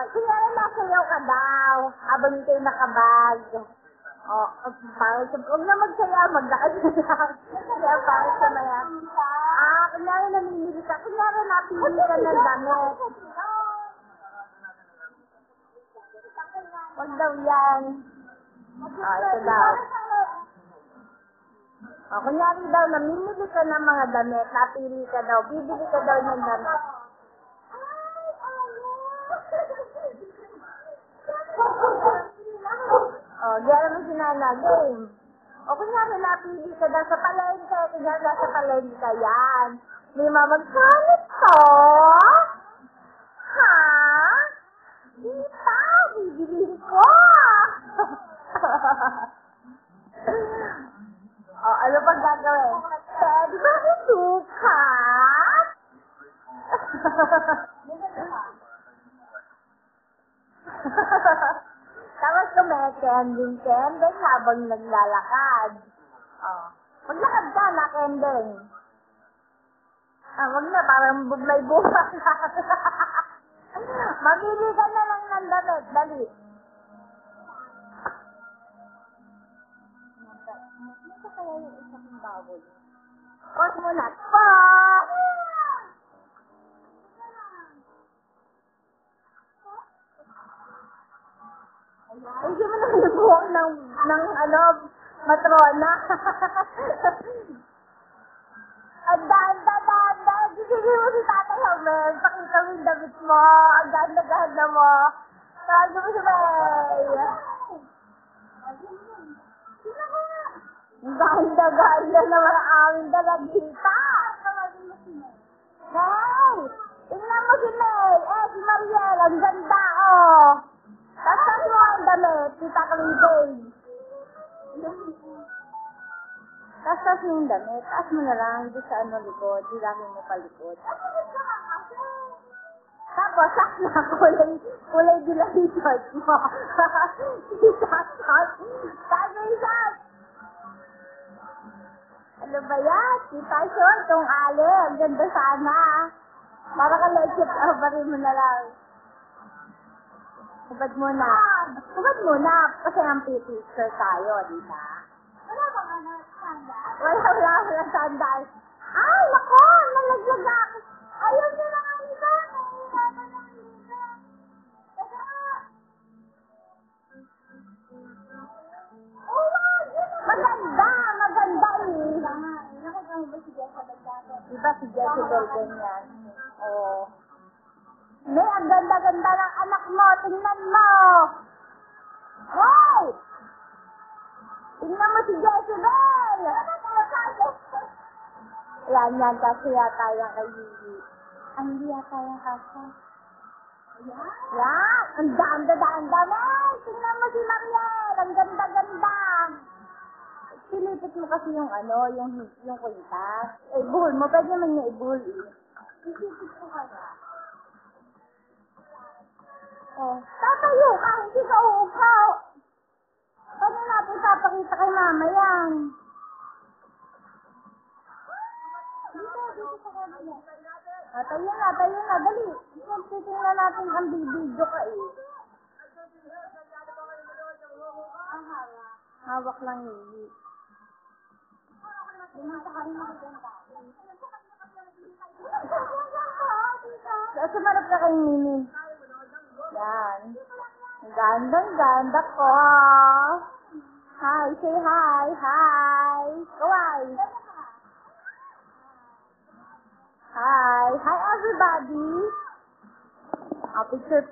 kunyari nasayaw ka daw, habang kayo nakabag. O, huwag na magsayaw, maglakad na lang. Kaya para sumaya. Kunyari namimili ka, kunyari napili ka ng damit. Huwag daw yan. Ito daw. Kunyari daw, namimili ka ng mga damit, napili ka daw, bibili ka daw ng damit. Gaya mo si Nana, game. Kunyari, napili ka daw sa palengke, kunyari sa palengke ka yan. May mamagsanit to? Ha? Kita, bibilihin ko. Ano pang gagawin? Pwede ba isukat? Tapos kumekending-kending habang naglalakad. Maglakad ka na, kending. Wag na, parang may buha na. Mamili ka na lang ng damit, dali. Ito kaya yung isang baboy. Pause muna. Pause! Hindi mo na nabuhok ng matrona. Anda. Sige mo si Tatay Homer. Pakita mo yung damit mo. Ang ganda mo. Tawag mo si May. Ang ganda naman ang aming dalagita. May! Tingnan mo si May. Si Mariel. Ang ganda, Tapos mo ang damit, Tita Kalibay. Tapos yung damit, taas mo na lang, hindi sa likod, di laki mo palikod. Tapos, kulay dilaw yung short mo. Sabi yung short. Ano ba yan? Tita short, kung ali, ang ganda sana. Para ka legit, barin mo na lang. Hubad muna. Kasi ang picture tayo, di ba? Wala bang sandal? Wala sandal. Ay, nako! Nalaglag ako. Ayaw niya lang ang iba. Nahihirapan ng iba. Maganda Nakita mo ba si Jezebel dati? Diba si Jezebel ganyan? May, ang ganda-ganda ng anak mo. Tingnan mo. Hey! Tingnan mo si Jezebel. Yan. Kasi yata yung kay Gigi. Hindi yata yung kasi. Yan. Ang ganda. Hey! Tingnan mo si Mariel. Ang ganda-ganda. Pilipit mo kasi yung yung kwintas. Ibuhol mo. Pwede naman niya ibuhol Pilipit mo kaya. Tatayo ka, hindi ka uupaw. Paano natin papakita kay mama yan? Dito sa kanila. Tayo na, dali. Titingnan natin ang bibidyo ka Hawak lang Lili. Sumarap ka kay Mimi. Yan. Gandang-ganda ko. Hi, say hi. Hi. Kawai. Hi. Hi, everybody. Picture